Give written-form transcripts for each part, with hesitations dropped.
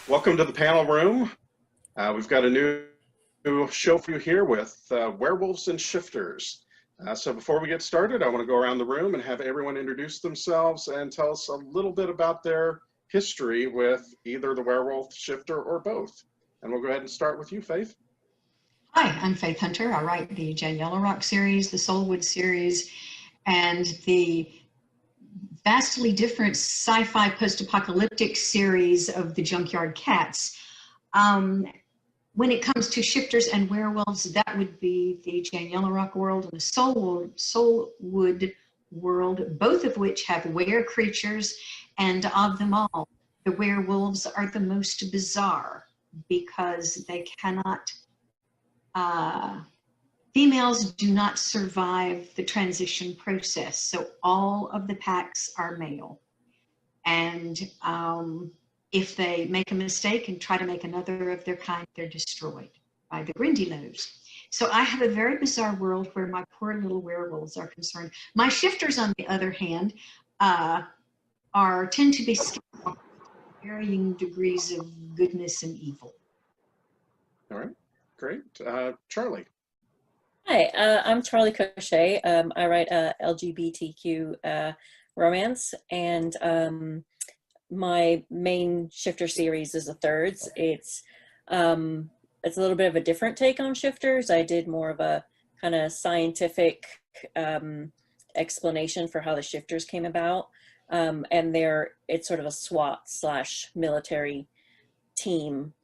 Welcome to the panel room. We've got a new show for you here with Werewolves and Shifters. So before we get started, I want to go around the room and have everyone introduce themselves and tell us a little bit about their history with either the werewolf, shifter, or both. And we'll go ahead and start with you, Faith. Hi, I'm Faith Hunter. I write the Jane Yellow Rock series, the Soulwood series, and the vastly different sci-fi post-apocalyptic series of the Junkyard Cats. When it comes to shifters and werewolves, that would be the Jane Yellow Rock world and the Soulwood world, both of which have were creatures, and of them all, the werewolves are the most bizarre because they cannot, females do not survive the transition process. So all of the packs are male. And if they make a mistake and try to make another of their kind, they're destroyed by the Grindylows. So I have a very bizarre world where my poor little werewolves are concerned. My shifters, on the other hand, tend to be varying degrees of goodness and evil. All right, great. Charlie. Hi, I'm Charlie Cochet. I write LGBTQ romance, and my main shifter series is the Thirds. It's a little bit of a different take on shifters. I did more of a kind of scientific explanation for how the shifters came about, and it's sort of a SWAT/military team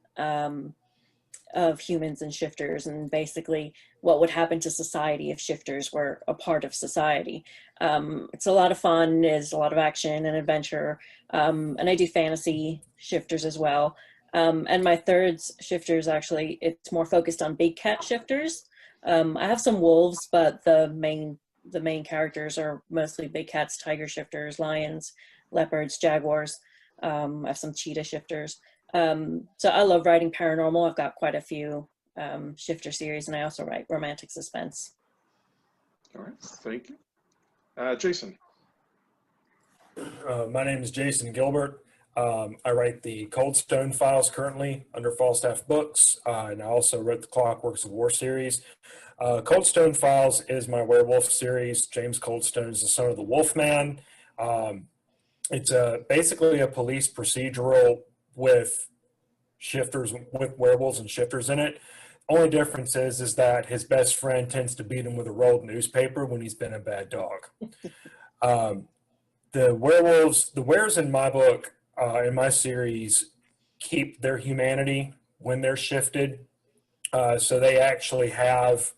of humans and shifters, and basically what would happen to society if shifters were a part of society. It's a lot of fun, there's a lot of action and adventure, and I do fantasy shifters as well. And my Thirds shifters, actually, it's more focused on big cat shifters. I have some wolves, but the main characters are mostly big cats, tiger shifters, lions, leopards, jaguars. I have some cheetah shifters. So I love writing paranormal. I've got quite a few shifter series, and I also write romantic suspense. All right, thank you. Jason. My name is Jason Gilbert. I write the Cold Stone Files currently under Falstaff Books, and I also wrote the Clockworks of War series. Cold Stone Files is my werewolf series. James Coldstone is the son of the Wolfman. It's basically a police procedural with shifters, with werewolves and shifters in it. Only difference is that his best friend tends to beat him with a rolled newspaper when he's been a bad dog. The wares in my book, in my series, keep their humanity when they're shifted. So they actually have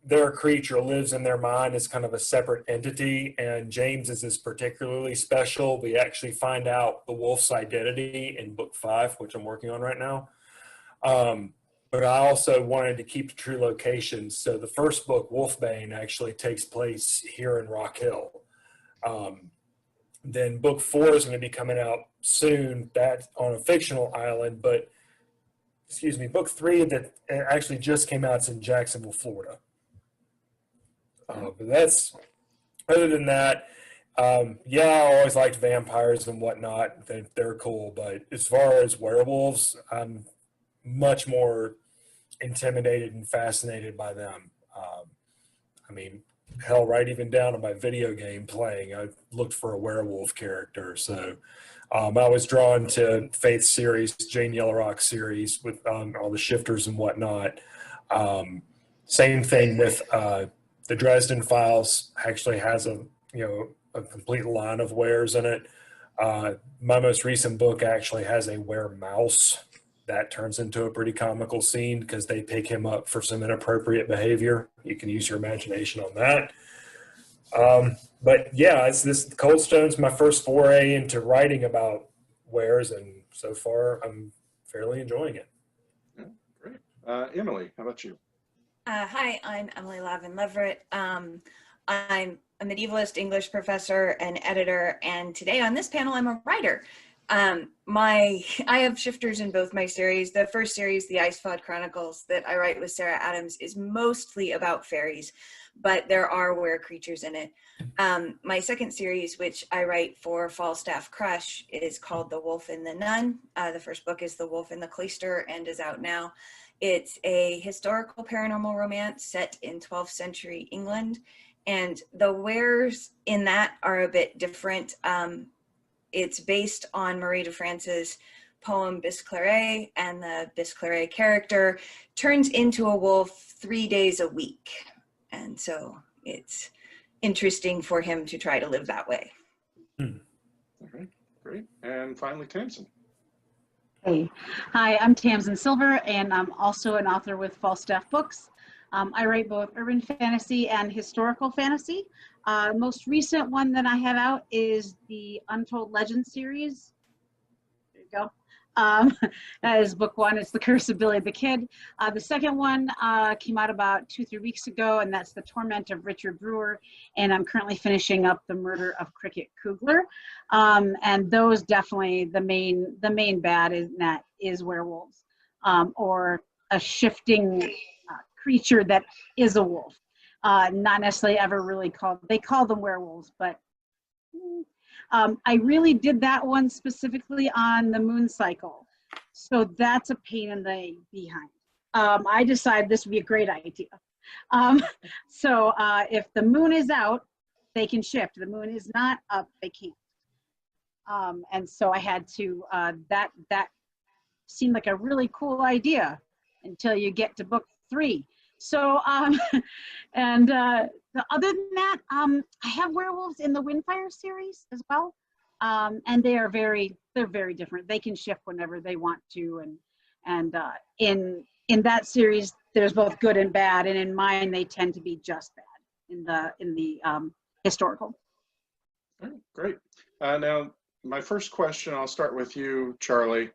their creature lives in their mind as kind of a separate entity, and James is particularly special. We actually find out the wolf's identity in book 5, which I'm working on right now. But I also wanted to keep the true locations. So the first book, Wolfbane, actually takes place here in Rock Hill. Then book 4 is going to be coming out soon, that's on a fictional island, but book 3 that actually just came out, it's in Jacksonville, Florida. But that's, other than that, yeah, I always liked vampires and whatnot. They're cool, but as far as werewolves, I'm much more intimidated and fascinated by them. I mean, hell, right even down to my video game playing, I looked for a werewolf character. So I was drawn to Faith's series, Jane Yellow Rock series, with all the shifters and whatnot. Same thing with the Dresden Files. Actually has a complete line of wares in it. My most recent book actually has a were-mouse that turns into a pretty comical scene because they pick him up for some inappropriate behavior. You can use your imagination on that. But yeah, Cold Stone's my first foray into writing about wares, and so far I'm fairly enjoying it. Yeah, great. Emily, how about you? Hi, I'm Emily Lavin Leverett. I'm a medievalist English professor and editor, and today on this panel I'm a writer. I have shifters in both my series. The first series, the Icefall Chronicles, that I write with Sarah Adams, is mostly about fairies, but there are were creatures in it. My second series, which I write for Falstaff Crush, is called The Wolf and the Nun. The first book is The Wolf and the Cloister and is out now. It's a historical paranormal romance set in 12th century England, and the wares in that are a bit different. It's based on Marie de France's poem Biscleret, and the Biscleret character turns into a wolf 3 days a week. And so it's interesting for him to try to live that way. Okay, great. And finally, Tamsin. Hey, hi, I'm Tamsin Silver, and I'm also an author with Falstaff Books. I write both urban fantasy and historical fantasy. Most recent one that I have out is the Untold Legends series. There you go. That is book one. It's The Curse of Billy the Kid. The second one came out about 2-3 weeks ago, and that's The Torment of Richard Brewer. And I'm currently finishing up The Murder of Cricket Kugler. And those definitely, the main bad in that is werewolves, or a shifting creature that is a wolf. Not necessarily ever really called, they call them werewolves, but I really did that one specifically on the moon cycle. So that's a pain in the behind. I decided this would be a great idea. So if the moon is out, they can shift. The moon is not up, they can't. And so I had to, that seemed like a really cool idea until you get to book 3. So, and other than that, I have werewolves in the Windfire series as well. And they're very different. They can shift whenever they want to. And in that series, there's both good and bad. And in mine, they tend to be just bad in the historical. All right, great. Now, my first question, I'll start with you, Charlie.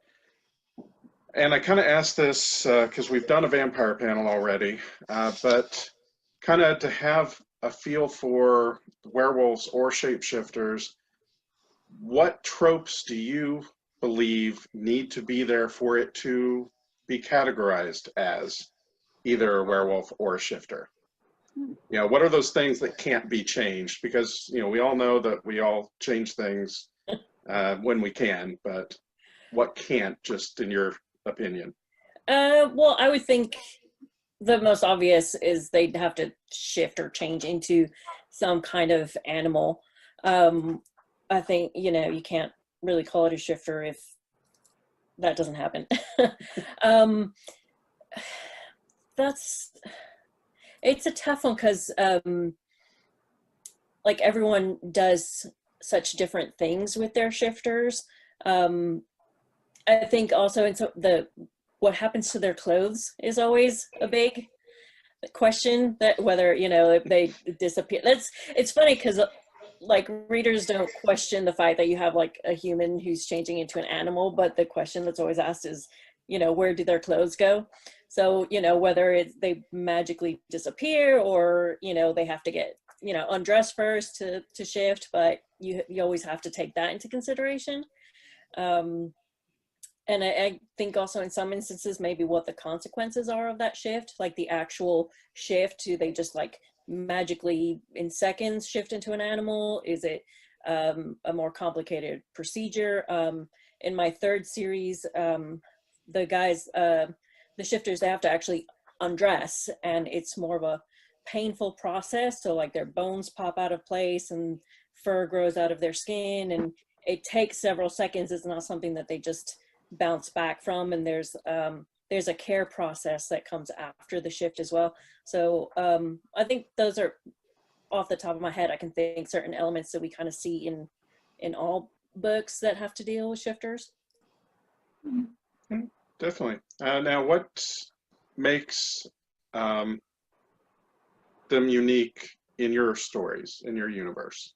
And I kind of asked this because we've done a vampire panel already, but kind of to have a feel for werewolves or shapeshifters, what tropes do you believe need to be there for it to be categorized as either a werewolf or a shifter? You know, what are those things that can't be changed? Because, you know, we all know that we all change things when we can, but what can't, just in your opinion? Well, I would think the most obvious is they'd have to shift or change into some kind of animal. I think, you know, you can't really call it a shifter if that doesn't happen. It's a tough one because like everyone does such different things with their shifters. I think also what happens to their clothes is always a big question, that whether, you know, if they disappear. It's funny because like readers don't question the fact that you have like a human who's changing into an animal, but the question that's always asked is, you know, where do their clothes go? So, you know, whether they magically disappear or, you know, they have to get, you know, undressed first to shift, but you always have to take that into consideration. And I think also in some instances, maybe what the consequences are of that shift, like the actual shift, do they just like magically in seconds shift into an animal? Is it a more complicated procedure? In my third series, the guys, the shifters, they have to actually undress, and it's more of a painful process. So like their bones pop out of place and fur grows out of their skin, and it takes several seconds. It's not something that they just bounce back from, and there's a care process that comes after the shift as well. So I think those are, off the top of my head, I can think certain elements that we kind of see in all books that have to deal with shifters. Definitely. Now, what makes them unique in your stories, in your universe?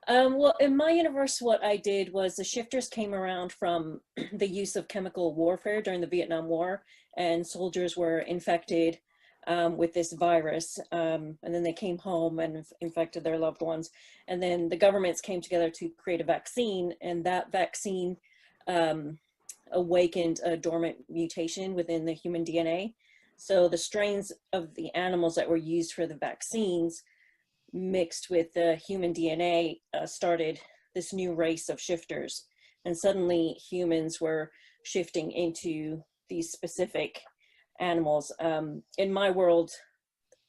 Well, in my universe, what I did was the shifters came around from the use of chemical warfare during the Vietnam War, and soldiers were infected with this virus, and then they came home and infected their loved ones. And then the governments came together to create a vaccine, and that vaccine awakened a dormant mutation within the human DNA. So the strains of the animals that were used for the vaccines mixed with the human DNA started this new race of shifters. And suddenly humans were shifting into these specific animals. In my world,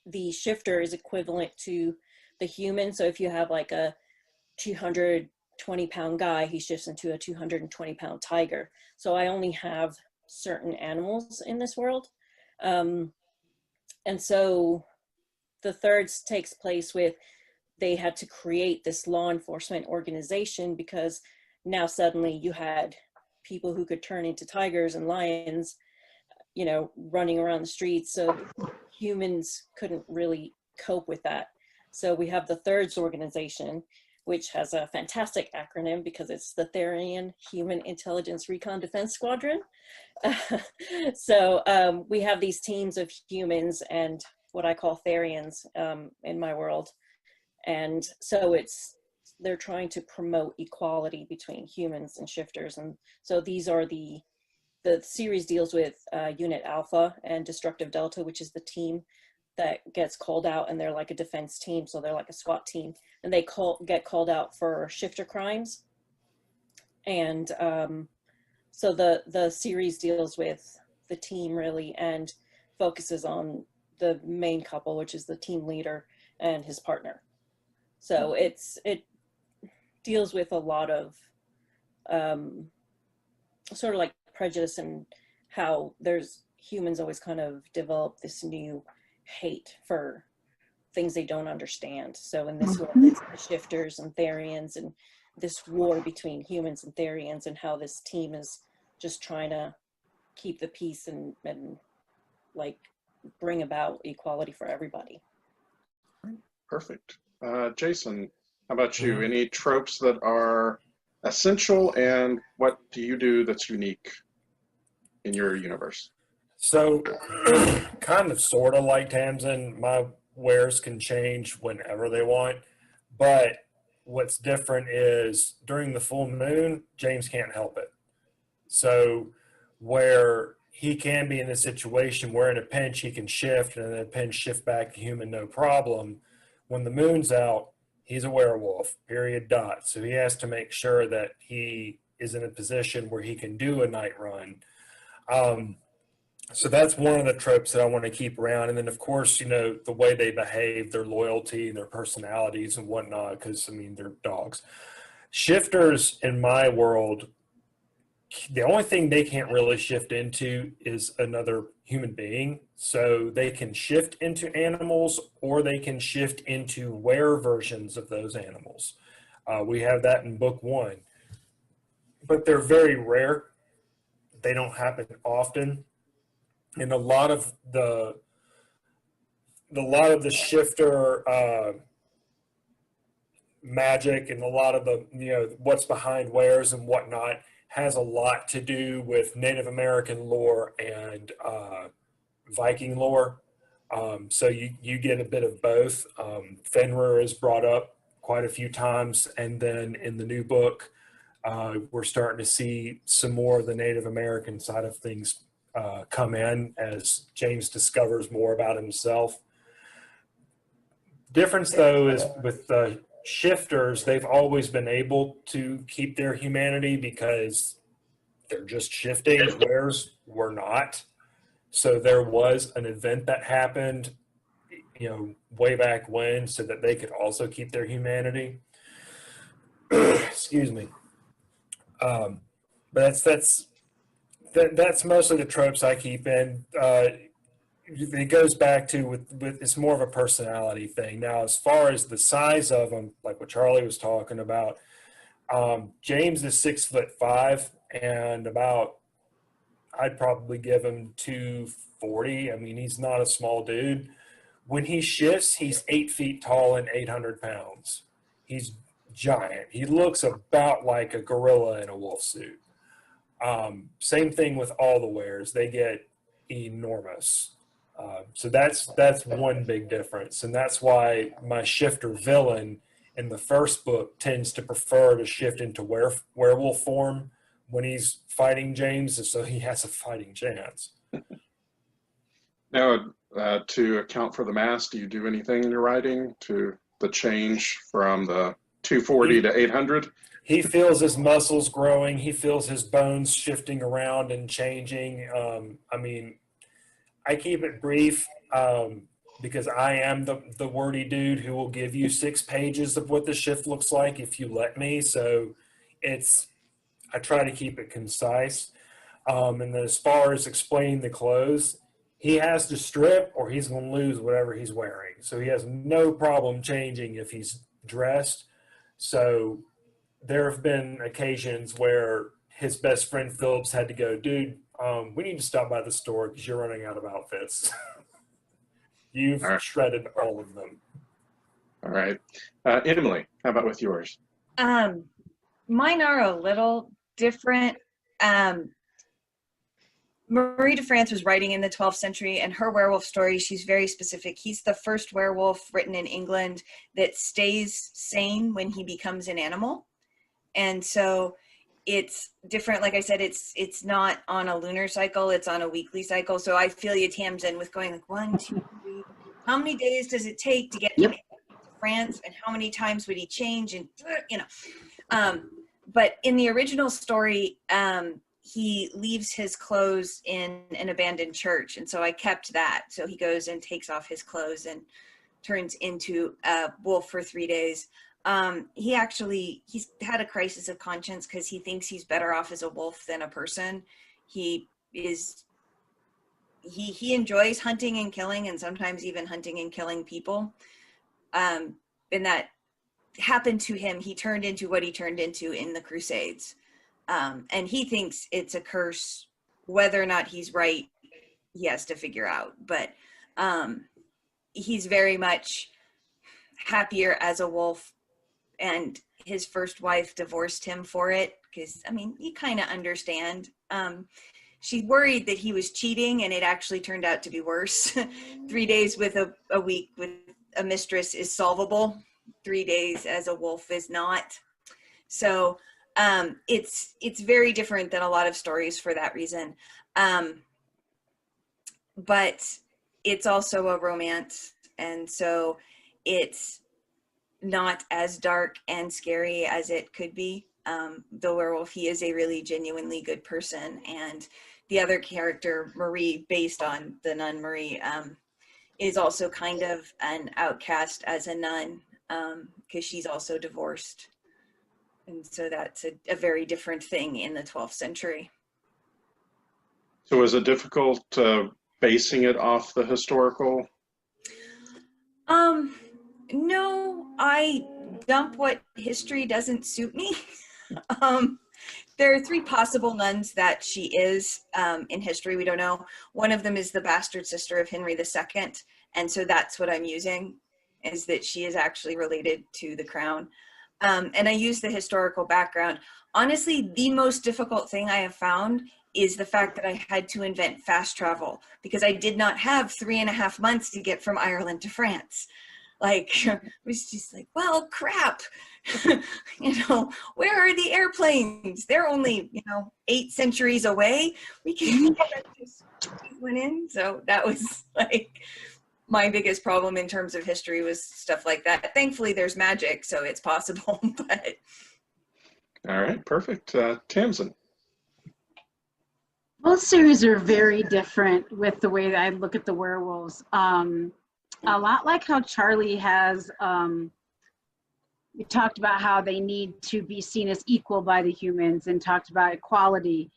the shifter is equivalent to the human. So if you have like a 220-pound guy, he shifts into a 220-pound tiger. So I only have certain animals in this world. And so the third takes place with, they had to create this law enforcement organization because now suddenly you had people who could turn into tigers and lions, you know, running around the streets. So humans couldn't really cope with that. So we have the Thirds organization, which has a fantastic acronym because it's the Therian Human Intelligence Recon Defense Squadron. So we have these teams of humans and what I call Therians in my world. And so they're trying to promote equality between humans and shifters. And so these are the series deals with Unit Alpha and Destructive Delta, which is the team that gets called out, and they're like a defense team. So they're like a SWAT team, and they get called out for shifter crimes. And so the series deals with the team really and focuses on the main couple, which is the team leader and his partner. So it deals with a lot of sort of like prejudice and how humans always kind of develop this new hate for things they don't understand. So in this world, it's the shifters and Therians and this war between humans and Therians and how this team is just trying to keep the peace and like bring about equality for everybody. Perfect. Jason, how about you? Any tropes that are essential, and what do you do that's unique in your universe? So, kind of, sort of like Tamsin, my wares can change whenever they want. But what's different is during the full moon, James can't help it. So, where he can be in a situation where in a pinch he can shift and in a pinch shift back to human, no problem. When the moon's out, he's a werewolf, period, dot. So he has to make sure that he is in a position where he can do a night run. So that's one of the tropes that I want to keep around. And then, of course, you know, the way they behave, their loyalty, their personalities and whatnot, because, I mean, they're dogs. Shifters in my world, the only thing they can't really shift into is another human being. So they can shift into animals or they can shift into were versions of those animals. We have that in book 1. But they're very rare. They don't happen often. And a lot of the shifter magic and a lot of the, you know, what's behind wares and whatnot has a lot to do with Native American lore and Viking lore. So you get a bit of both. Fenrir is brought up quite a few times, and then in the new book, we're starting to see some more of the Native American side of things come in as James discovers more about himself. Difference, though, is with the shifters, they've always been able to keep their humanity because they're just shifting, whereas we're not. So there was an event that happened, you know, way back when, so that they could also keep their humanity. Excuse me. But that's mostly the tropes I keep in. It goes back to with it's more of a personality thing. Now, as far as the size of them, like what Charlie was talking about, James is 6'5" and about, I'd probably give him 240. I mean, he's not a small dude. When he shifts, he's 8 feet tall and 800 pounds. He's giant. He looks about like a gorilla in a wolf suit. Same thing with all the wares. They get enormous. So that's one big difference. And that's why my shifter villain in the first book tends to prefer to shift into werewolf form when he's fighting James, so he has a fighting chance. Now, to account for the mass, do you do anything in your writing to the change from the 240 to 800? He feels his muscles growing. He feels his bones shifting around and changing. I mean, I keep it brief because I am the wordy dude who will give you 6 pages of what the shift looks like if you let me. So I try to keep it concise. And then as far as explaining the clothes, he has to strip or he's going to lose whatever he's wearing. So he has no problem changing if he's dressed. So there have been occasions where his best friend Phillips had to go, dude, we need to stop by the store because you're running out of outfits. You've shredded all of them. All right. Emily, how about with yours? Mine are a little different. Marie de France was writing in the 12th century, and her werewolf story, she's very specific. He's the first werewolf written in England that stays sane when he becomes an animal. And so it's different. Like I said, it's not on a lunar cycle, it's on a weekly cycle. So I feel you, Tamsin, with going like 1, 2, 3. How many days does it take to get to France, and how many times would he change? And but in the original story, he leaves his clothes in an abandoned church, and so I kept that. So he goes and takes off his clothes and turns into a wolf for 3 days. He's had a crisis of conscience because he thinks he's better off as a wolf than a person. He enjoys hunting and killing, and sometimes even hunting and killing people. And that happened to him. He turned into what he turned into in the Crusades. And he thinks it's a curse. Whether or not he's right, he has to figure out. But he's very much happier as a wolf, and his first wife divorced him for it because, I mean, you kind of understand. She worried that he was cheating, and it actually turned out to be worse. 3 days with a week with a mistress is solvable. 3 days as a wolf is not. So it's very different than a lot of stories for that reason. But it's also a romance, and so it's not as dark and scary as it could be. The werewolf, he is a really genuinely good person, and the other character, Marie, based on the nun Marie, is also kind of an outcast as a nun because she's also divorced. And so that's a very different thing in the 12th century. So is it difficult basing it off the historical? No, I dump what history doesn't suit me. There are 3 possible nuns that she is in history. We don't know. One of them is the bastard sister of Henry II. And so that's what I'm using, is that she is actually related to the crown. And I use the historical background. Honestly, the most difficult thing I have found is the fact that I had to invent fast travel because I did not have 3.5 months to get from Ireland to France. Like, it was just like, well, crap. Where are the airplanes? They're only, 8 centuries away. We can just went in. So that was like my biggest problem in terms of history was stuff like that. Thankfully, there's magic, so it's possible. But All right, perfect. Tamsin. Both series are very different with the way that I look at the werewolves. A lot like how Charlie has we talked about how they need to be seen as equal by the humans and talked about equality.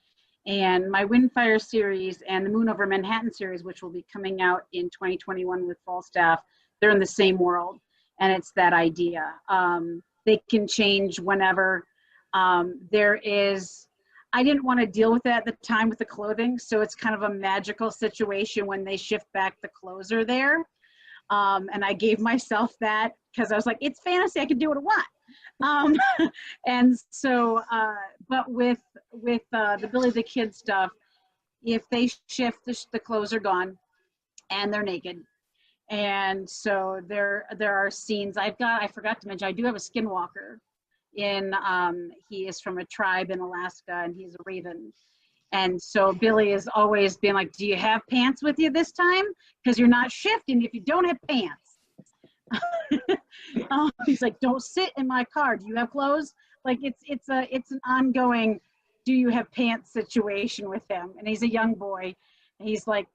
And my Windfire series and the Moon Over Manhattan series, which will be coming out in 2021 with Falstaff, they're in the same world. And it's that idea. They can change whenever. I didn't want to deal with that at the time with the clothing. So it's kind of a magical situation when they shift back the clothes are there. And I gave myself that because I was like, it's fantasy, I can do what I want. And so, but with the Billy the Kid stuff, if they shift, the clothes are gone and they're naked. And so there are scenes I forgot to mention, I do have a skinwalker he is from a tribe in Alaska, and he's a raven. And so Billy is always being like, do you have pants with you this time? Because you're not shifting if you don't have pants. He's like, don't sit in my car. Do you have clothes? Like it's an ongoing, do you have pants situation with him? And he's a young boy. And he's like,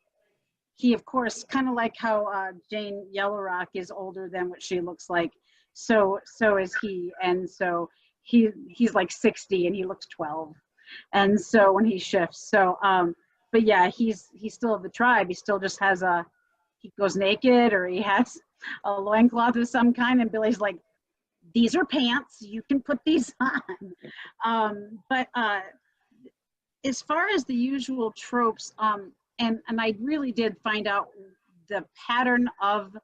he of course, kind of like how Jane Yellowrock is older than what she looks like. So is he. And so he's like 60 and he looks 12. And so when he shifts, so but yeah, he's still of the tribe. He still just has he goes naked, or he has a loincloth of some kind, and Billy's like, these are pants, you can put these on. But as far as the usual tropes, and I really did find out the pattern of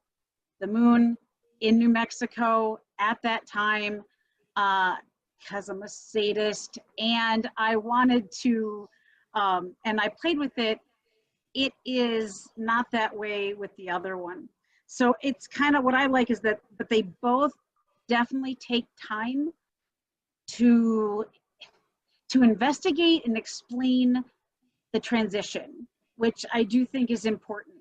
the moon in New Mexico at that time, because I'm a sadist, and I wanted to, and I played with it. It is not that way with the other one. So it's kind of what I like is that, but they both definitely take time to investigate and explain the transition, which I do think is important.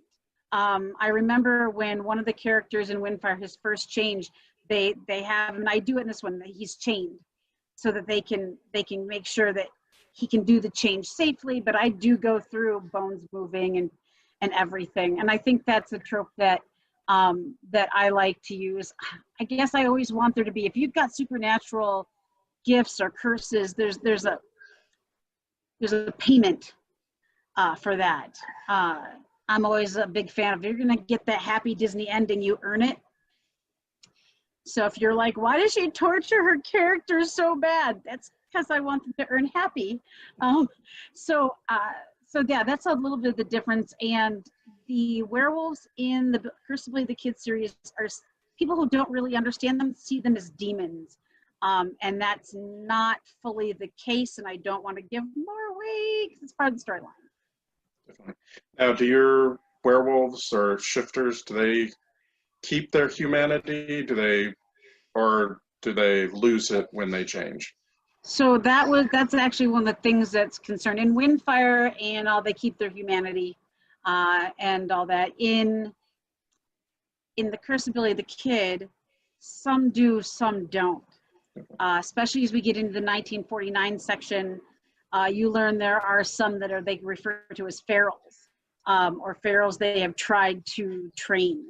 I remember when one of the characters in Windfire, his first change, they have, and I do it in this one, that he's chained so that they can make sure that he can do the change safely. But I do go through bones moving and everything. And I think that's a trope that that I like to use. I guess I always want there to be, if you've got supernatural gifts or curses, there's a payment for that. I'm always a big fan of, if you're gonna get that happy Disney ending, you earn it. So if you're like, why does she torture her characters so bad? That's because I want them to earn happy. So yeah, that's a little bit of the difference. And the werewolves in the Curse of Billy the Kid series are, people who don't really understand them see them as demons. And that's not fully the case, and I don't want to give more away because it's part of the storyline. Definitely. Now, do your werewolves or shifters, do they keep their humanity? Or do they lose it when they change? So that's actually one of the things that's concerned in Windfire and all. They keep their humanity and all that. In the Curse of Billy the Kid, some do, some don't. Especially as we get into the 1949 section, you learn there are some that they refer to as ferals, or ferals they have tried to train.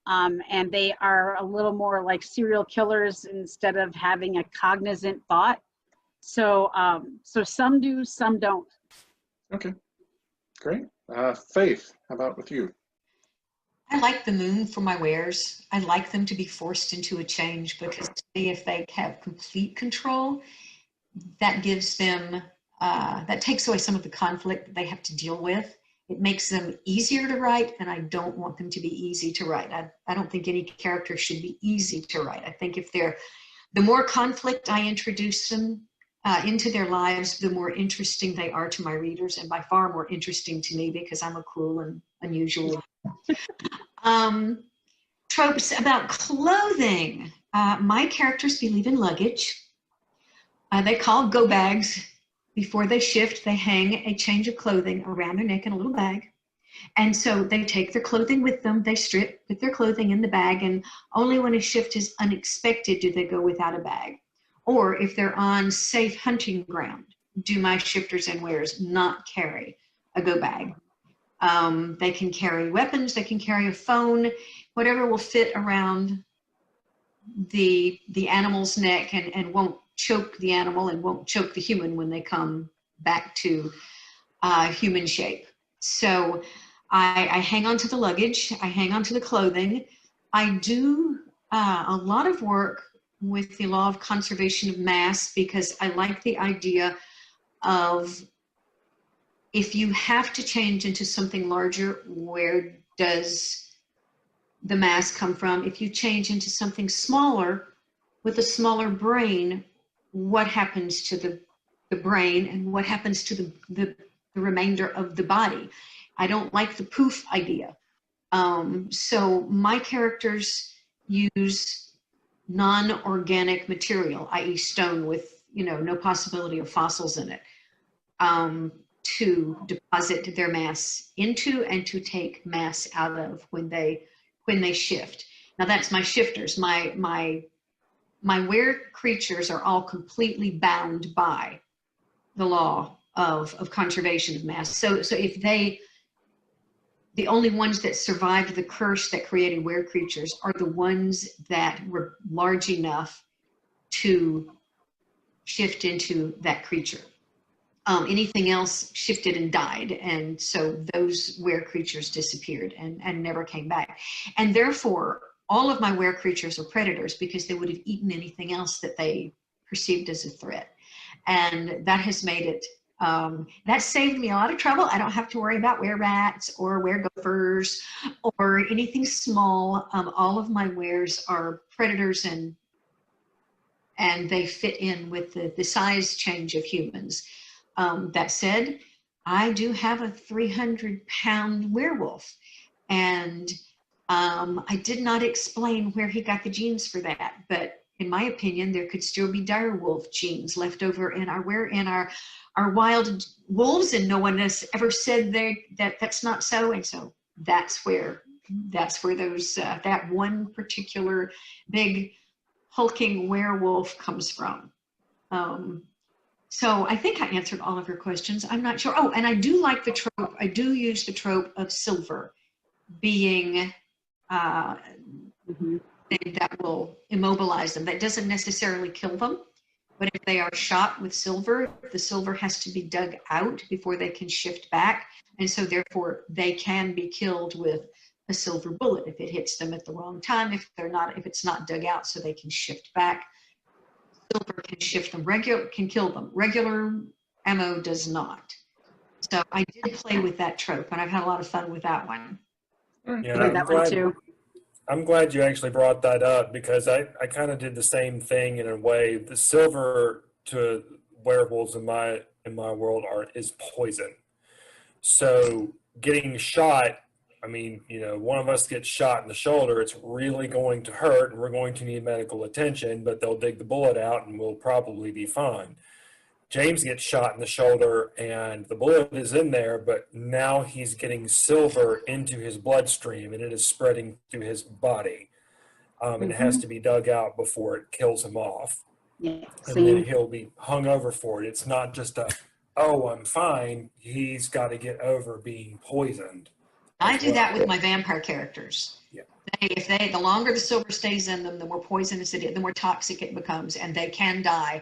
And they are a little more like serial killers instead of having a cognizant thought. So some do, some don't. Okay, great. Faith, how about with you? I like the moon for my wares. I like them to be forced into a change, because if they have complete control, that gives them, that takes away some of the conflict that they have to deal with. It makes them easier to write, and I don't want them to be easy to write. I don't think any character should be easy to write. I think if the more conflict I introduce them into their lives, the more interesting they are to my readers, and by far more interesting to me, because I'm a cruel and unusual. Tropes about clothing. My characters believe in luggage. They call go bags. Before they shift, they hang a change of clothing around their neck in a little bag. And so they take their clothing with them, they strip, put their clothing in the bag, and only when a shift is unexpected do they go without a bag. Or if they're on safe hunting ground, do my shifters and wares not carry a go bag. They can carry weapons, they can carry a phone, whatever will fit around the animal's neck and won't choke the animal and won't choke the human when they come back to human shape. So I hang on to the luggage, I hang on to the clothing. I do a lot of work with the law of conservation of mass, because I like the idea of, if you have to change into something larger, where does the mass come from? If you change into something smaller with a smaller brain, what happens to the brain, and what happens to the remainder of the body? I don't like the poof idea. So my characters use non-organic material, i.e. stone with, no possibility of fossils in it, to deposit their mass into and to take mass out of when they shift. Now that's my shifters. My were creatures are all completely bound by the law of conservation of mass. So if the only ones that survived the curse that created were creatures are the ones that were large enough to shift into that creature. Anything else shifted and died, and so those were creatures disappeared and never came back. And therefore, all of my were creatures are predators because they would have eaten anything else that they perceived as a threat. And that has made it, that saved me a lot of trouble. I don't have to worry about were rats or were gophers or anything small. All of my wares are predators, and they fit in with the size change of humans. That said, I do have a 300-pound werewolf, and I did not explain where he got the genes for that, but in my opinion, there could still be direwolf genes left over in our wild wolves, and no one has ever said that's not so. And so that's where those that one particular big hulking werewolf comes from. So I think I answered all of your questions. I'm not sure. Oh, and I do like the trope. I do use the trope of silver being that will immobilize them. That doesn't necessarily kill them, but if they are shot with silver, the silver has to be dug out before they can shift back. And so therefore they can be killed with a silver bullet if it hits them at the wrong time, if it's not dug out so they can shift back. Silver can shift them, can kill them. Regular ammo does not. So I did play with that trope, and I've had a lot of fun with that one. Yeah, I'm glad you actually brought that up, because I kind of did the same thing in a way. The silver to werewolves in my world is poison. So getting shot, I mean, one of us gets shot in the shoulder, it's really going to hurt, and we're going to need medical attention, but they'll dig the bullet out and we'll probably be fine. James gets shot in the shoulder and the bullet is in there, but now he's getting silver into his bloodstream and it is spreading through his body. And it has to be dug out before it kills him off. Yeah, and then he'll be hung over for it. It's not just oh, I'm fine. He's got to get over being poisoned. I do that with my vampire characters. Yeah. The longer the silver stays in them, the more poisonous it is, the more toxic it becomes, and they can die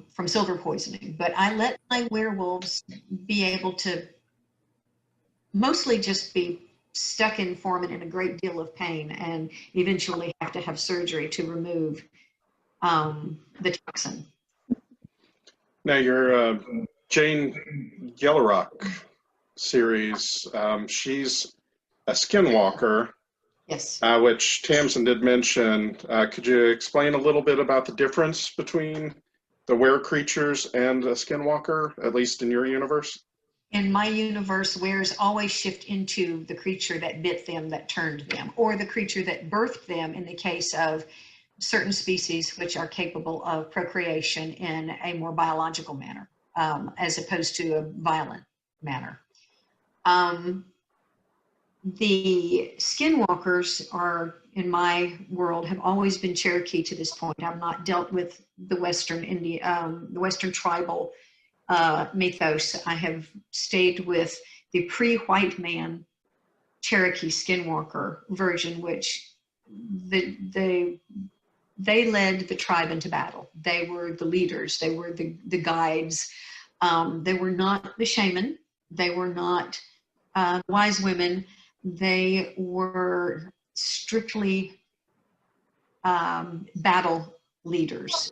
from silver poisoning. But I let my werewolves be able to mostly just be stuck in form and in a great deal of pain, and eventually have to have surgery to remove the toxin. Now your Jane Yellowrock series, she's a skinwalker. Yes. Which Tamsin did mention. Could you explain a little bit about the difference between the were creatures and a skinwalker, at least in your universe? In my universe, wares always shift into the creature that bit them, that turned them, or the creature that birthed them in the case of certain species which are capable of procreation in a more biological manner, as opposed to a violent manner. The skinwalkers are, in my world, have always been Cherokee to this point. I've not dealt with the Western the Western tribal mythos. I have stayed with the pre-white man Cherokee skinwalker version, which they led the tribe into battle. They were the leaders. They were the guides. They were not the shaman. They were not wise women. They were strictly battle leaders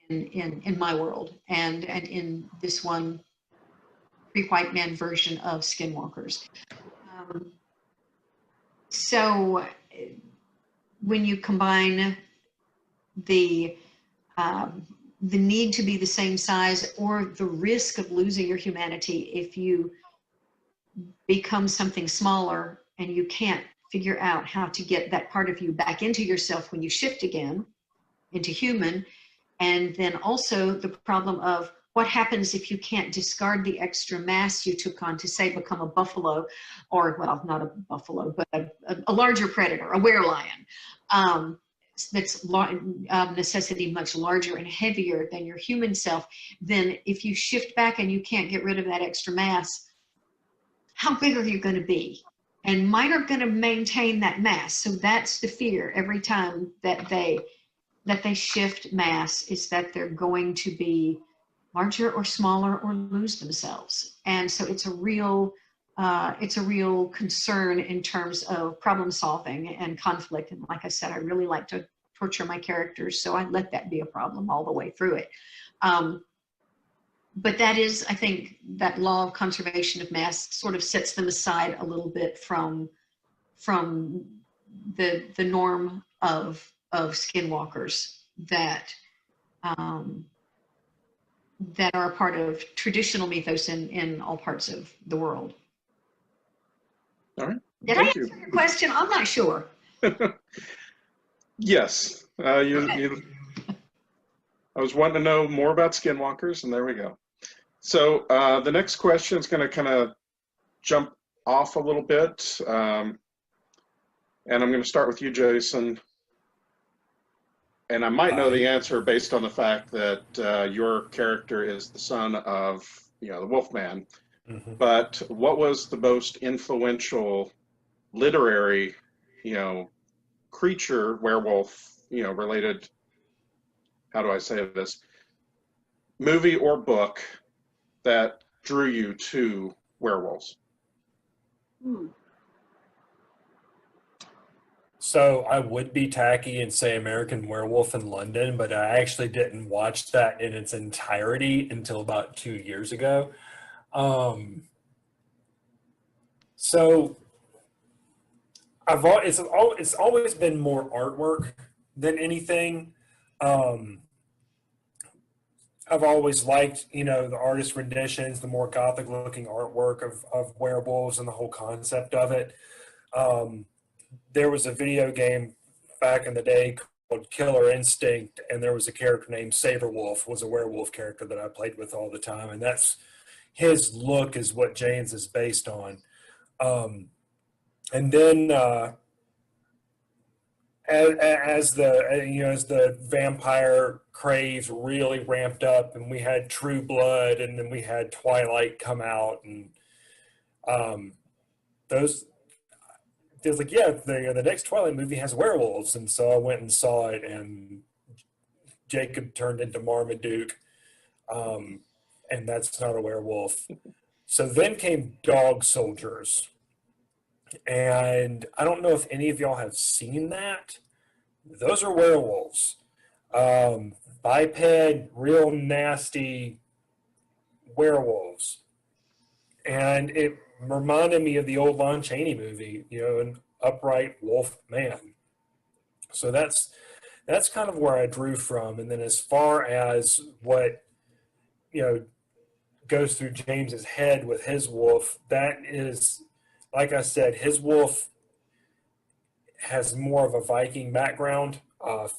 in my world, and in this one pre-white man version of skinwalkers. So when you combine the need to be the same size, or the risk of losing your humanity if you become something smaller and you can't figure out how to get that part of you back into yourself when you shift again into human. And then also the problem of what happens if you can't discard the extra mass you took on to, say, become a buffalo, or, well, not a buffalo, but a larger predator, a werelion, that's necessity much larger and heavier than your human self. Then if you shift back and you can't get rid of that extra mass, how big are you going to be? And mine are going to maintain that mass. So that's the fear every time that they shift mass, is that they're going to be larger or smaller or lose themselves. And so it's a real concern in terms of problem solving and conflict. And like I said, I really like to torture my characters, so I let that be a problem all the way through it. But that is, I think, that law of conservation of mass sort of sets them aside a little bit from the norm of skinwalkers that that are a part of traditional mythos in all parts of the world. All right. Did I answer your question? I'm not sure. Yes. I was wanting to know more about skinwalkers, and there we go. So the next question is going to kind of jump off a little bit. And I'm going to start with you, Jason. And I might know the answer based on the fact that your character is the son of, the Wolfman. Mm-hmm. But what was the most influential literary, creature, werewolf, related, how do I say this, movie or book that drew you to werewolves? So I would be tacky and say American Werewolf in London, but I actually didn't watch that in its entirety until about 2 years ago. So it's always been more artwork than anything. I've always liked, the artist renditions, the more gothic looking artwork of werewolves and the whole concept of it. There was a video game back in the day called Killer Instinct, and there was a character named Saberwolf, was a werewolf character that I played with all the time, and that's his look is what Jane's is based on. And then as the vampire craze really ramped up, and we had True Blood, and then we had Twilight come out, and it was like, yeah, the next Twilight movie has werewolves, and so I went and saw it, and Jacob turned into Marmaduke, and that's not a werewolf. So then came Dog Soldiers, and I don't know if any of y'all have seen that. Those are werewolves. Biped, real nasty werewolves. And it reminded me of the old Lon Chaney movie, an upright wolf man. So that's kind of where I drew from. And then as far as what, goes through James's head with his wolf, that is, like I said, his wolf has more of a Viking background,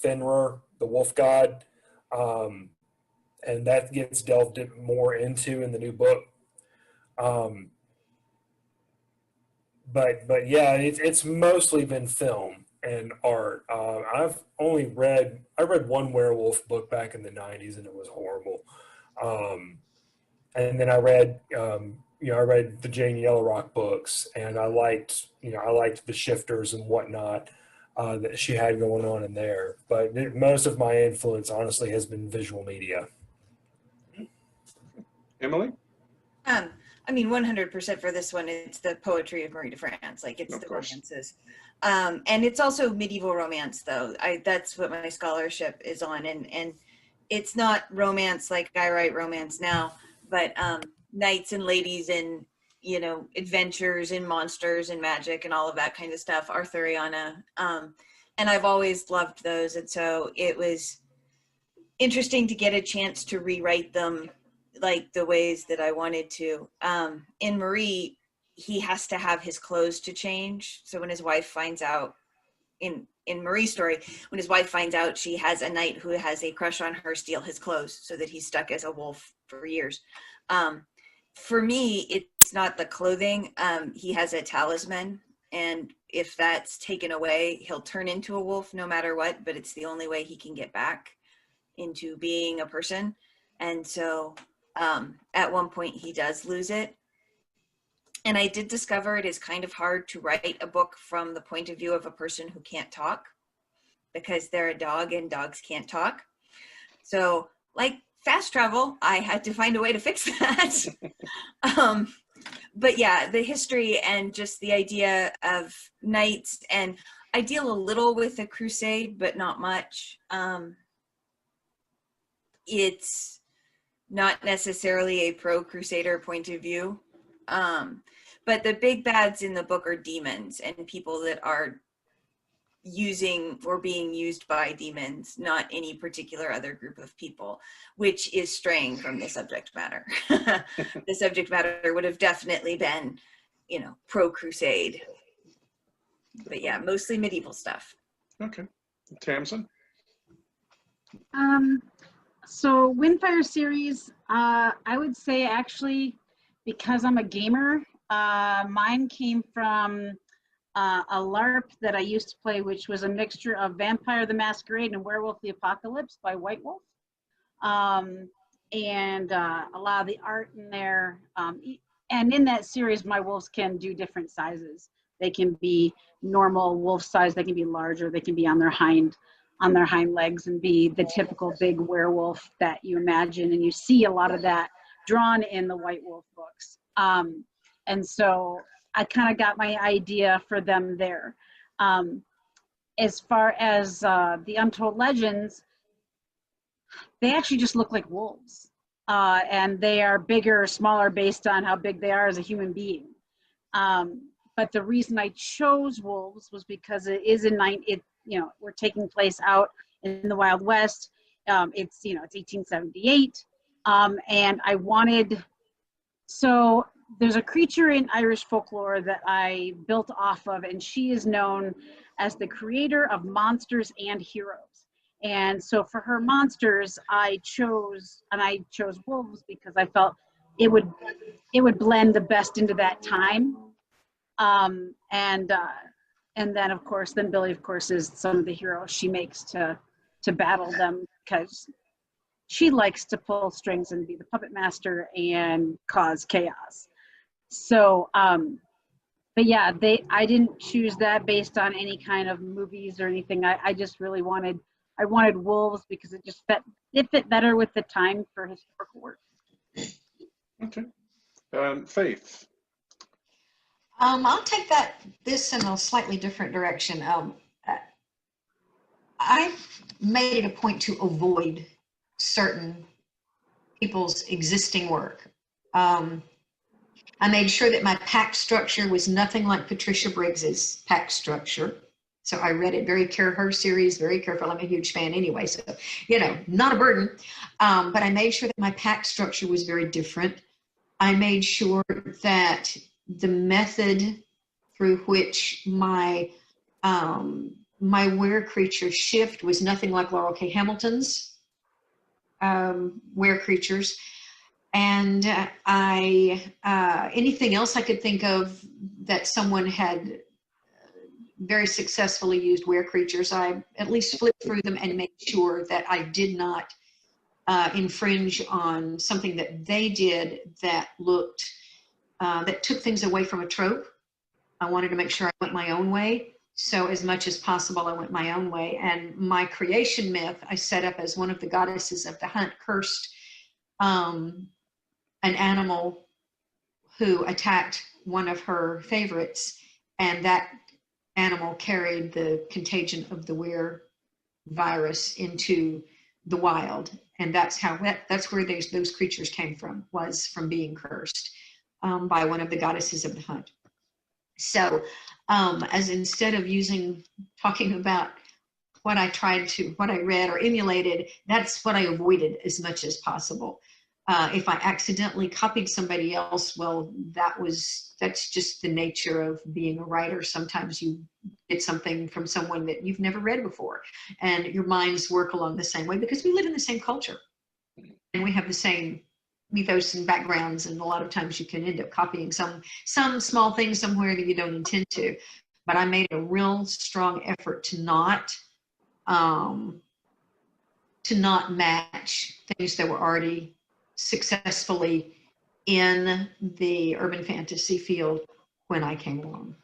Fenrir, the wolf god, and that gets delved more into in the new book. But yeah, it's mostly been film and art. I read one werewolf book back in the 90s, and it was horrible. And then I read the Jane Yellowrock books, and I liked the Shifters and whatnot that she had going on in there. But most of my influence, honestly, has been visual media. Emily? 100% for this one, it's the poetry of Marie de France. Like, it's the romances. And it's also medieval romance, though. That's what my scholarship is on. And it's not romance like I write romance now, but knights and ladies and, adventures and monsters and magic and all of that kind of stuff, Arthuriana. And I've always loved those. And so it was interesting to get a chance to rewrite them like the ways that I wanted to. In Marie, he has to have his clothes to change. So when his wife finds out, in Marie's story, when his wife finds out she has a knight who has a crush on her, steal his clothes so that he's stuck as a wolf for years. For me, it's not the clothing. He has a talisman, and if that's taken away, he'll turn into a wolf no matter what, but it's the only way he can get back into being a person. And so at one point he does lose it. And I did discover it is kind of hard to write a book from the point of view of a person who can't talk, because they're a dog and dogs can't talk. So like fast travel, I had to find a way to fix that. But yeah, the history and just the idea of knights, and I deal a little with a crusade, but not much. It's not necessarily a pro-crusader point of view. But the big bads in the book are demons and people that are using or being used by demons, not any particular other group of people, which is straying from the subject matter. The subject matter would have definitely been, you know, pro-crusade. But yeah, mostly medieval stuff. Okay. Tamsin? So Windfire series, I would say actually, because I'm a gamer, mine came from a LARP that I used to play, which was a mixture of Vampire the Masquerade and Werewolf the Apocalypse by White Wolf. And a lot of the art in there. And in that series, my wolves can do different sizes. They can be normal wolf size, they can be larger, they can be on their hind legs and be the typical big werewolf that you imagine. And you see a lot of that drawn in the White Wolf books. And so I kind of got my idea for them there. As far as the Untold Legends, they actually just look like wolves. And they are bigger or smaller based on how big they are as a human being. But the reason I chose wolves was because it is we're taking place out in the Wild West. It's 1878. And I wanted, so there's a creature in Irish folklore that I built off of, and she is known as the creator of monsters and heroes. And so for her monsters, I chose wolves because I felt it would blend the best into that time. And then of course, Billy of course is some of the heroes she makes to battle them, because she likes to pull strings and be the puppet master and cause chaos. So, but yeah, I didn't choose that based on any kind of movies or anything. I just really wanted wolves because it fit better with the time for historical work. Okay. Faith? I'll take this in a slightly different direction. I made it a point to avoid certain people's existing work. I made sure that my pack structure was nothing like Patricia Briggs's pack structure. So I read it her series very carefully. I'm a huge fan anyway, so, not a burden. But I made sure that my pack structure was very different. I made sure that the method through which my were creature shift was nothing like Laurel K. Hamilton's were creatures. And anything else I could think of that someone had very successfully used were creatures, I at least flipped through them and made sure that I did not infringe on something that they did that took things away from a trope. I wanted to make sure I went my own way. So as much as possible, I went my own way. And my creation myth, I set up as one of the goddesses of the hunt cursed an animal who attacked one of her favorites, and that animal carried the contagion of the were virus into the wild. And that's where those creatures came from, was from being cursed by one of the goddesses of the hunt. So as instead of talking about what I read or emulated, that's what I avoided as much as possible. If I accidentally copied somebody else, well, that's just the nature of being a writer. Sometimes you get something from someone that you've never read before, and your minds work along the same way because we live in the same culture and we have the same ethos and backgrounds, and a lot of times you can end up copying some small thing somewhere that you don't intend to. But I made a real strong effort to not match things that were already successfully in the urban fantasy field when I came along.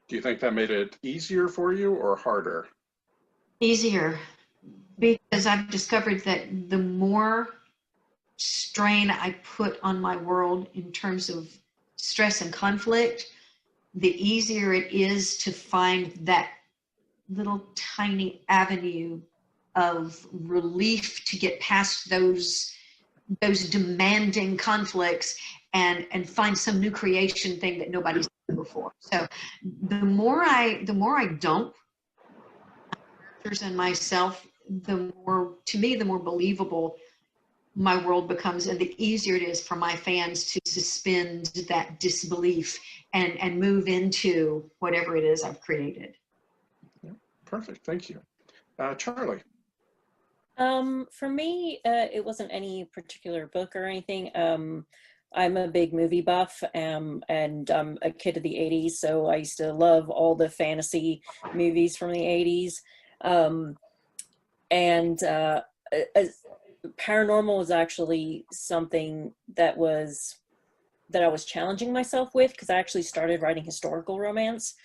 Do you think that made it easier for you or harder? Easier, because I've discovered that the more strain I put on my world in terms of stress and conflict, the easier it is to find that little tiny avenue of relief to get past those demanding conflicts and find some new creation thing that nobody's done before. So the more I dump characters and myself, the more believable my world becomes, and the easier it is for my fans to suspend that disbelief and move into whatever it is I've created. Yeah, perfect, thank you. Charlie. For me, it wasn't any particular book or anything. I'm a big movie buff, and I'm a kid of the 80s, so I used to love all the fantasy movies from the 80s. Paranormal was actually something that I was challenging myself with, because I actually started writing historical romance.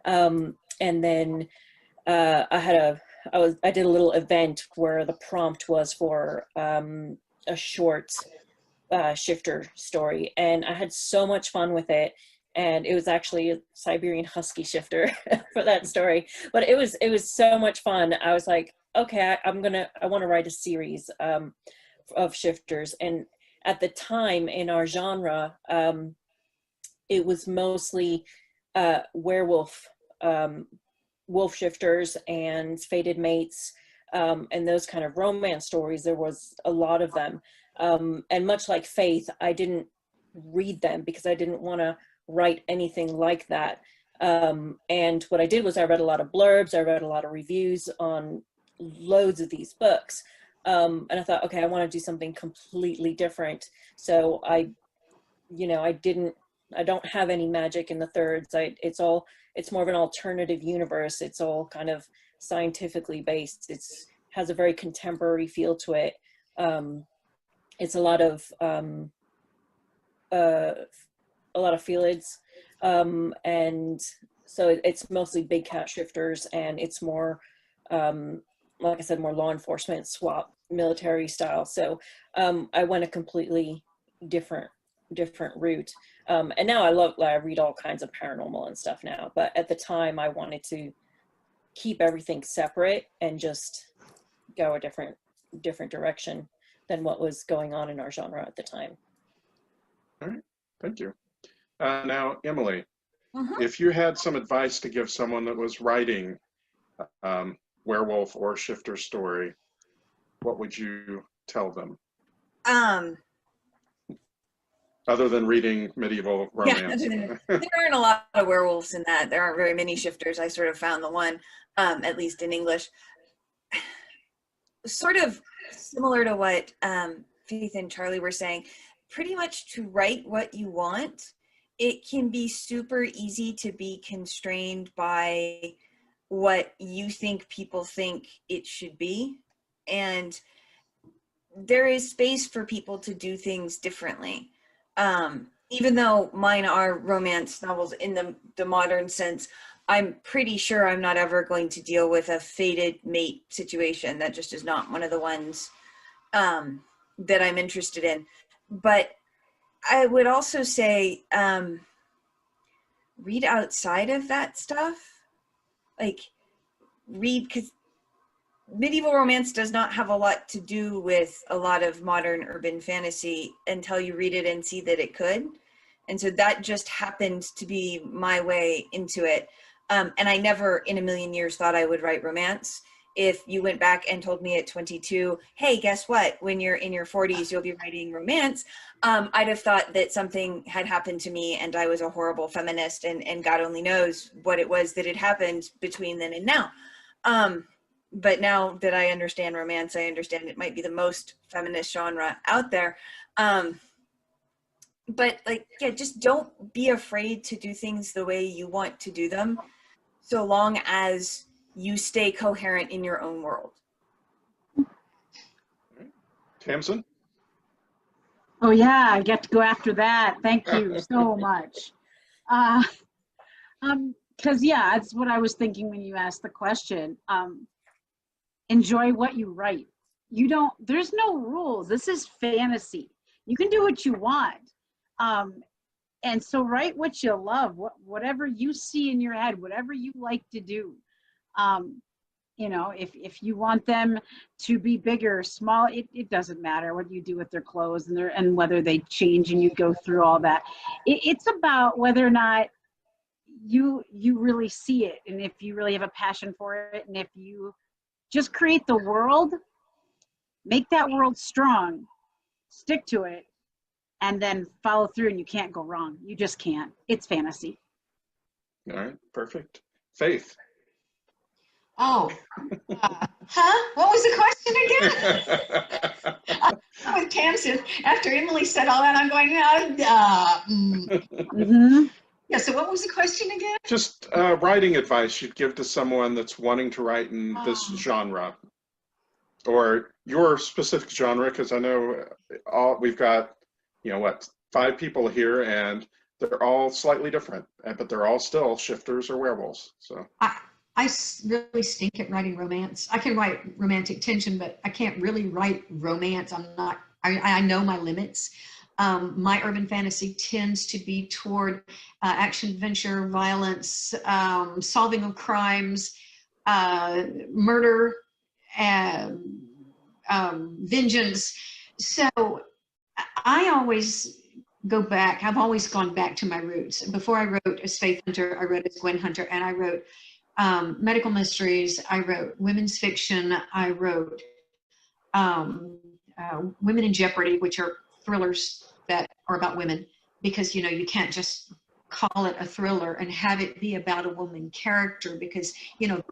And then I did a little event where the prompt was for a short shifter story, and I had so much fun with it. And it was actually a Siberian Husky shifter for that story, but it was so much fun. I was like, okay, I want to write a series of shifters. And at the time in our genre, it was mostly werewolf, wolf shifters and fated mates, and those kind of romance stories. There was a lot of them. And much like Faith, I didn't read them because I didn't want to write anything like that. And what I did was I read a lot of blurbs, I read a lot of reviews on loads of these books. And I thought, okay, I want to do something completely different. So I don't have any magic in the thirds. It's more of an alternative universe. It's all kind of scientifically based. Has a very contemporary feel to it. It's a lot of felids, and so it's mostly big cat shifters, and it's more, like I said, more law enforcement, SWAT, military style. So I went a completely different route. And now I read all kinds of paranormal and stuff now, but at the time I wanted to keep everything separate and just go a different direction than what was going on in our genre at the time. All right, thank you. Now, Emily, if you had some advice to give someone that was writing werewolf or shifter story, what would you tell them? Other than reading medieval romance. Yeah, there aren't a lot of werewolves in that. There aren't very many shifters. I sort of found the one, at least in English. Sort of similar to what Faith and Charlie were saying, pretty much to write what you want. It can be super easy to be constrained by what you think people think it should be. And there is space for people to do things differently. Even though mine are romance novels in the modern sense, I'm pretty sure I'm not ever going to deal with a fated mate situation. That just is not one of the ones that I'm interested in. But I would also say read outside of that stuff. Like because medieval romance does not have a lot to do with a lot of modern urban fantasy until you read it and see that it could. And so that just happened to be my way into it. And I never in a million years thought I would write romance. if you went back and told me at 22, hey, guess what? When you're in your 40s, you'll be writing romance. I'd have thought that something had happened to me and I was a horrible feminist, and God only knows what it was that had happened between then and now. But now that I understand romance, I understand it might be the most feminist genre out there. But like, yeah, just don't be afraid to do things the way you want to do them, so long as you stay coherent in your own world. Tamsin? Oh yeah, I get to go after that. Thank you so much. Because yeah, that's what I was thinking when you asked the question. Enjoy what you write. There's no rules. This is fantasy. You can do what you want. And so write what you love, whatever you see in your head, whatever you like to do. You know, if you want them to be bigger or small, it doesn't matter what you do with their clothes and whether they change and you go through all that. It's about whether or not you really see it, and if you really have a passion for it, and if you just create the world, make that world strong, stick to it, and then follow through, and you can't go wrong. You just can't. It's fantasy. All right, perfect. Faith. Oh, what was the question again? I'm with Tamsin. After Emily said all that, I'm going, Yeah, so what was the question again? Just writing advice you'd give to someone that's wanting to write in this genre, or your specific genre, because I know we've got, 5 people here, and they're all slightly different, but they're all still shifters or werewolves. So I really stink at writing romance. I can write romantic tension, but I can't really write romance. I know my limits. My urban fantasy tends to be toward action, adventure, violence, solving of crimes, murder, vengeance. So I always go back. I've always gone back to my roots. Before I wrote as Faith Hunter, I wrote as Gwen Hunter, and I wrote medical mysteries. I wrote women's fiction. I wrote Women in Jeopardy, which are thrillers that are about women, because you can't just call it a thriller and have it be about a woman character, because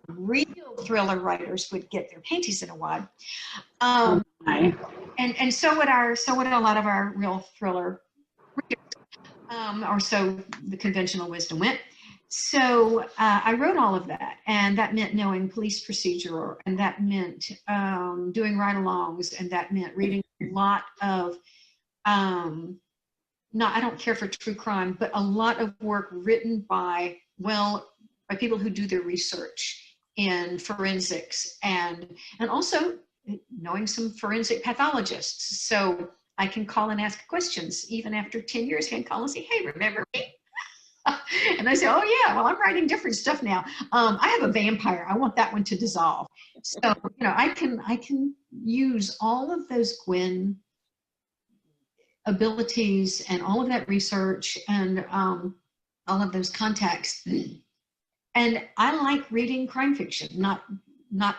real thriller writers would get their panties in a wad. And so would a lot of our real thriller readers, or so the conventional wisdom went. So I wrote all of that, and that meant knowing police procedure, and that meant doing ride-alongs, and that meant reading a lot of I don't care for true crime, but a lot of work written by people who do their research in forensics, and also knowing some forensic pathologists. So I can call and ask questions even after 10 years. I can call and say, hey, remember me? And I say, oh yeah, well, I'm writing different stuff now. I have a vampire. I want that one to dissolve. So, I can use all of those Gwen abilities and all of that research and all of those contacts. And I like reading crime fiction, not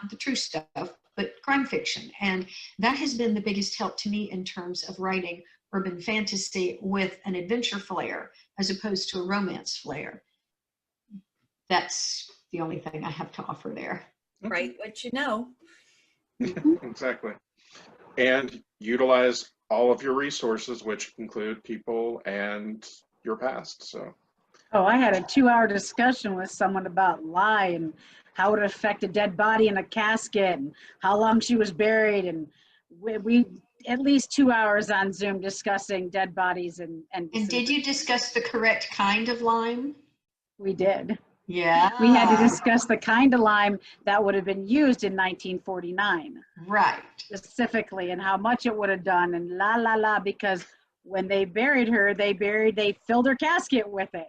the true stuff, but crime fiction. And that has been the biggest help to me in terms of writing urban fantasy with an adventure flair as opposed to a romance flair. That's the only thing I have to offer there. Write what you know. Exactly. And utilize all of your resources, which include people and your past. So. Oh, I had a 2-hour discussion with someone about lie and how it affected a dead body in a casket and how long she was buried. And we at least 2 hours on Zoom discussing dead bodies and did you discuss the correct kind of lime? We did. Yeah. We had to discuss the kind of lime that would have been used in 1949. Right. Specifically, and how much it would have done, and because when they buried her, they filled her casket with it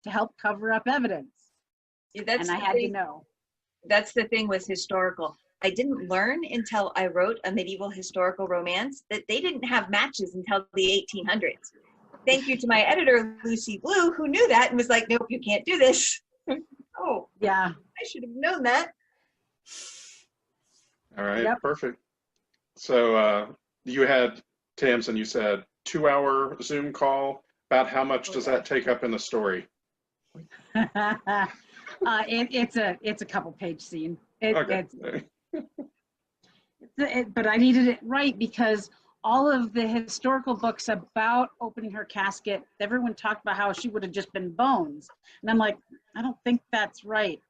to help cover up evidence. Yeah, and I had to know. That's the thing with historical. I didn't learn until I wrote a medieval historical romance that they didn't have matches until the 1800s. Thank you to my editor, Lucy Blue, who knew that and was like, nope, you can't do this. Oh, yeah. I should have known that. All right, Yep. perfect. So you had, Tamsin, you said 2-hour Zoom call. About how much does that take up in the story? It's a couple page scene. Okay. But I needed it right because all of the historical books about opening her casket, everyone talked about how she would have just been bones. And I'm like, I don't think that's right.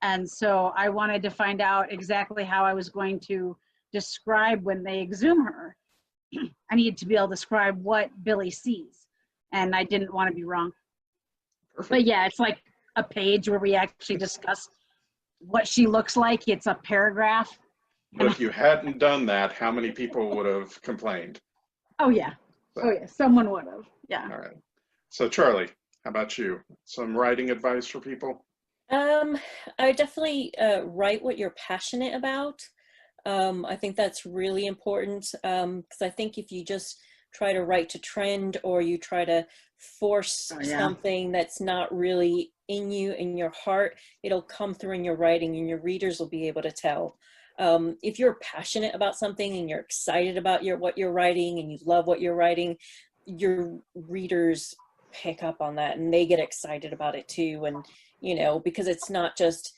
And so I wanted to find out exactly how I was going to describe when they exhume her. I needed to be able to describe what Billy sees. And I didn't want to be wrong. Perfect. But yeah, it's like a page where we actually discuss what she looks like. It's a paragraph. But if you hadn't done that, how many people would have complained? Oh yeah. Oh yeah, someone would have. Yeah. All right. So Charlie, how about you? Some writing advice for people? I definitely write what you're passionate about. I think that's really important because I think if you just try to write to trend or you try to force something that's not really in you, in your heart, it'll come through in your writing and your readers will be able to tell. If you're passionate about something and you're excited about what you're writing and you love what you're writing, your readers pick up on that and they get excited about it too. And, you know, because it's not just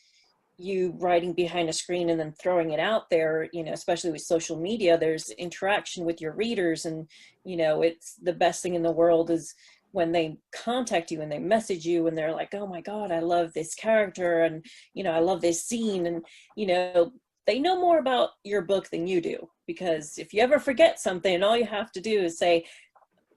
you writing behind a screen and then throwing it out there, you know, especially with social media, there's interaction with your readers. And, you know, it's the best thing in the world is when they contact you and they message you and they're like, oh my God, I love this character. And, you know, I love this scene. And, you know, they know more about your book than you do, because if you ever forget something, all you have to do is say,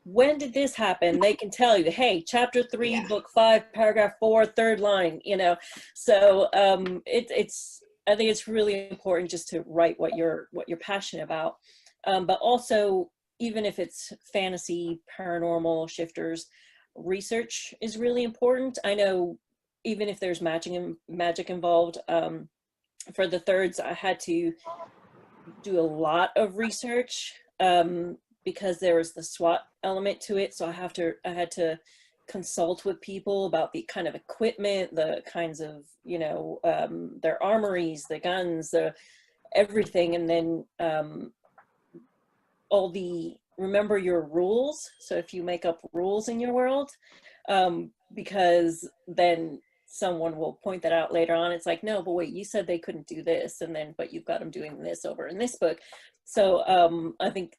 when did this happen? They can tell you, hey, chapter 3, book 5, paragraph 4, third line, you know. So I think it's really important just to write what you're passionate about. But also, even if it's fantasy, paranormal, shifters, research is really important. I know even if there's magic involved, for the thirds, I had to do a lot of research because there was the SWAT element to it. So I had to consult with people about the kind of equipment, the kinds of, you know, their armories, the guns, everything. And then remember your rules. So if you make up rules in your world, because then someone will point that out later on. It's like, no, but wait, you said they couldn't do this, and then but you've got them doing this over in this book. So I think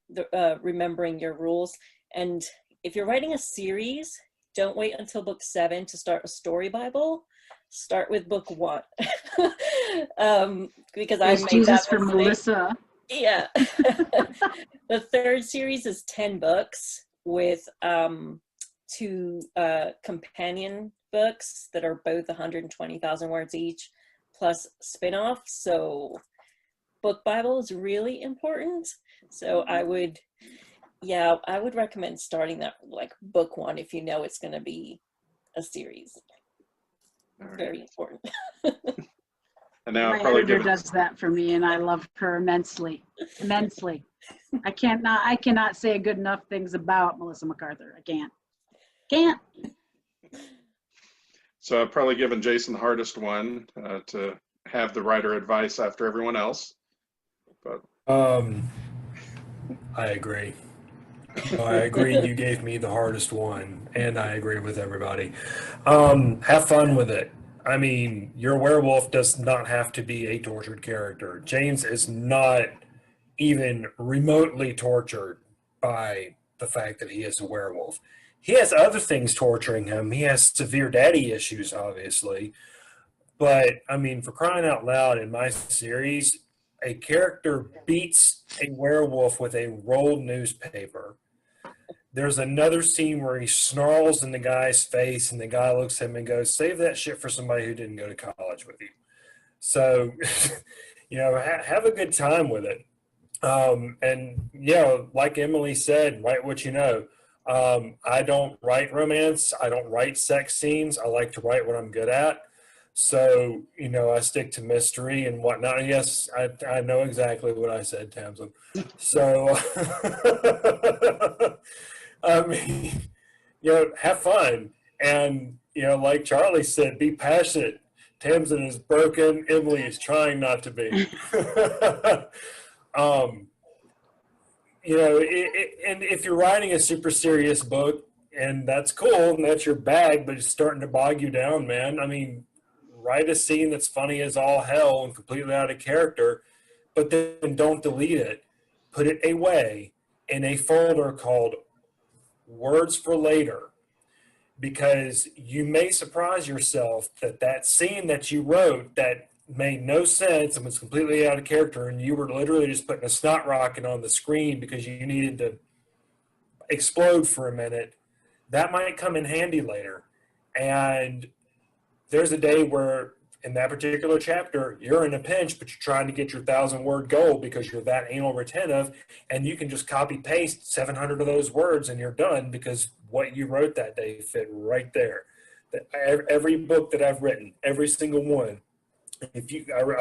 remembering your rules. And if you're writing a series, don't wait until book 7 to start a story Bible. Start with book 1. Because I made Jesus that for Melissa. Yeah. The third series is 10 books with 2 companion books that are both 120,000 words each, plus spin-offs. So book Bible is really important. So I would recommend starting that like book 1 if you know it's going to be a series. Right. Very important. And now My editor does that for me, and I love her immensely. I cannot say good enough things about Melissa MacArthur. I can't. So I've probably given Jason the hardest one to have the writer advice after everyone else. But I agree. I agree. You gave me the hardest one, and I agree with everybody. Have fun with it. I mean, your werewolf does not have to be a tortured character. James is not even remotely tortured by the fact that he is a werewolf. He has other things torturing him. He has severe daddy issues, obviously. But, I mean, for crying out loud, in my series, a character beats a werewolf with a rolled newspaper. There's another scene where he snarls in the guy's face, and the guy looks at him and goes, save that shit for somebody who didn't go to college with you. So, you know, have a good time with it. And, you know, like Emily said, write what you know. I don't write romance. I don't write sex scenes. I like to write what I'm good at. So, you know, I stick to mystery and whatnot. Yes, I know exactly what I said, Tamsin. So, I mean, you know, have fun. And, you know, like Charlie said, be passionate. Tamsin is broken. Emily is trying not to be. You know, and if you're writing a super serious book, and that's cool, and that's your bag, but it's starting to bog you down, man. I mean, write a scene that's funny as all hell and completely out of character, but then don't delete it. Put it away in a folder called Words for Later, because you may surprise yourself that that scene that you wrote that made no sense and was completely out of character, and you were literally just putting a snot rocket on the screen because you needed to explode for a minute, that might come in handy later. And there's a day where in that particular chapter you're in a pinch, but you're trying to get your 1,000-word goal because you're that anal retentive, and you can just copy paste 700 of those words and you're done because what you wrote that day fit right there. Every book that I've written, every single one, I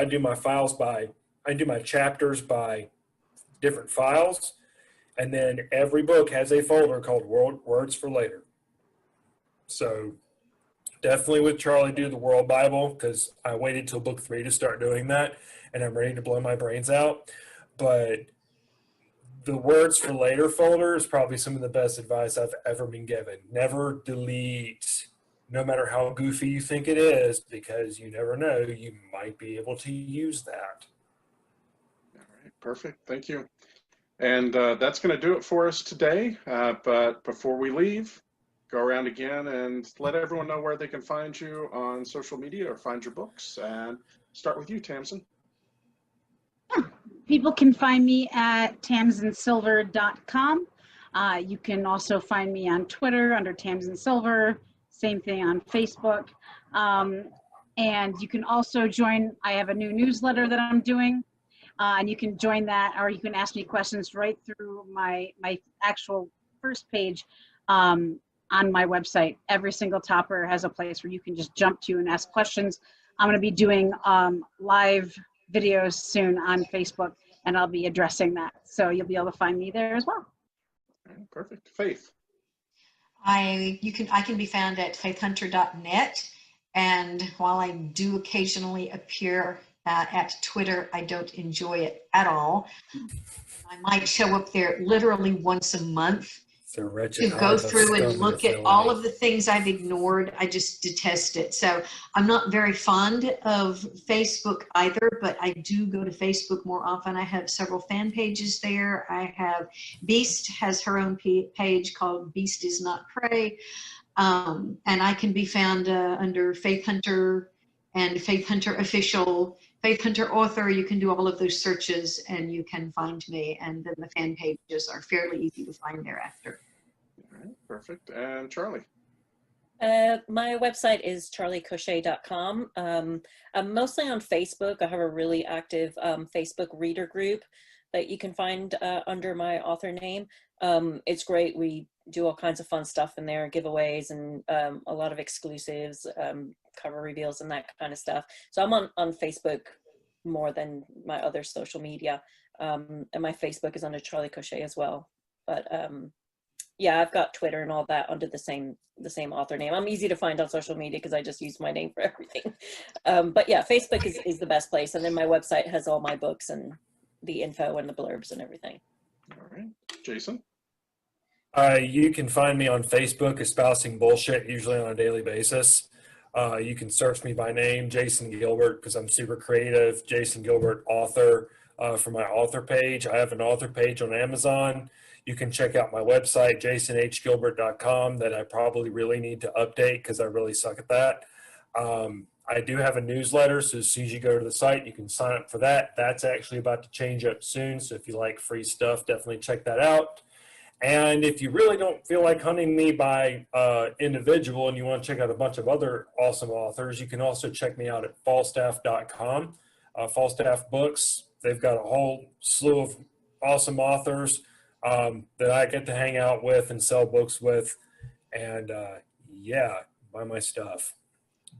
do my chapters by different files, and then every book has a folder called Words for Later. So definitely with Charlie do the World Bible, because I waited till book 3 to start doing that, and I'm ready to blow my brains out. But the Words for Later folder is probably some of the best advice I've ever been given. Never delete, no matter how goofy you think it is, because you never know, you might be able to use that. All right, perfect. Thank you. And that's going to do it for us today. But before we leave, go around again and let everyone know where they can find you on social media or find your books. And start with you, Tamsin. People can find me at tamsinsilver.com. You can also find me on Twitter under Tamsin Silver. Same thing on Facebook. And you can also join, I have a new newsletter that I'm doing. And you can join that, or you can ask me questions right through my actual first page on my website. Every single topper has a place where you can just jump to and ask questions. I'm going to be doing live videos soon on Facebook, and I'll be addressing that. So you'll be able to find me there as well. All right, perfect. Faith. I can be found at faithhunter.net, and while I do occasionally appear at Twitter, I don't enjoy it at all. I might show up there literally once a month to go through and look at all of the things I've ignored. I just detest it. So I'm not very fond of Facebook either, but I do go to Facebook more often. I have several fan pages there. I have Beast has her own page called Beast Is Not Prey. And I can be found under Faith Hunter and Faith Hunter Official, Faith Hunter Author. You can do all of those searches and you can find me. And then the fan pages are fairly easy to find thereafter. All right, perfect. And Charlie. My website is charliecochet.com. I'm mostly on Facebook. I have a really active Facebook reader group that you can find under my author name. It's great. We do all kinds of fun stuff in there, giveaways and a lot of exclusives, cover reveals and that kind of stuff. So I'm on Facebook more than my other social media. And my Facebook is under Charlie Cochet as well. But yeah, I've got Twitter and all that under the same author name. I'm easy to find on social media because I just use my name for everything. But yeah, Facebook is the best place. And then my website has all my books and the info and the blurbs and everything. All right, Jason. You can find me on Facebook espousing bullshit, usually on a daily basis. You can search me by name, Jason Gilbert, because I'm super creative. Jason Gilbert, author, for my author page. I have an author page on Amazon. You can check out my website, jasonhgilbert.com, that I probably really need to update because I really suck at that. I do have a newsletter, so as soon as you go to the site, you can sign up for that. That's actually about to change up soon, so if you like free stuff, definitely check that out. And if you really don't feel like hunting me by individual and you want to check out a bunch of other awesome authors, you can also check me out at falstaff.com. Falstaff Books, they've got a whole slew of awesome authors that I get to hang out with and sell books with. And yeah, buy my stuff.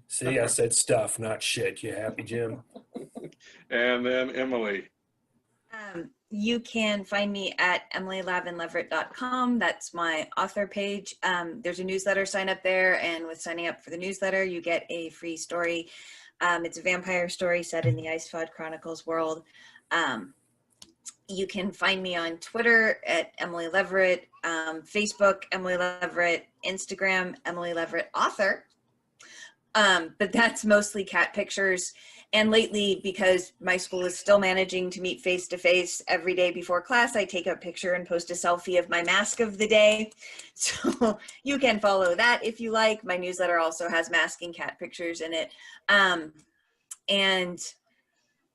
See, I said stuff, not shit. You happy, Jim? And then Emily. You can find me at emilylavinleverett.com. That's my author page. There's a newsletter sign up there, and with signing up for the newsletter, you get a free story It's a vampire story set in the Icefod Chronicles world. You can find me on Twitter at Emily Leverett, Facebook, Emily Leverett, Instagram, Emily Leverett Author. But that's mostly cat pictures. And lately, because my school is still managing to meet face-to-face every day before class, I take a picture and post a selfie of my mask of the day. So you can follow that if you like. My newsletter also has masking cat pictures in it. And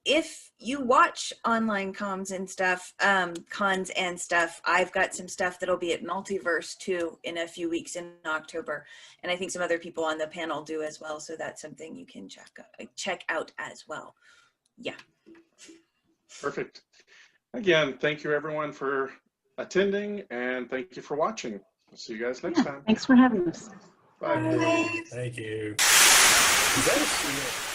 if you watch online cons and stuff, I've got some stuff that'll be at Multiverse too in a few weeks in October. And I think some other people on the panel do as well. So that's something you can check out as well. Yeah. Perfect. Again, thank you everyone for attending, and thank you for watching. We'll see you guys next time. Thanks for having us. Bye. Bye. Thank you. Is that a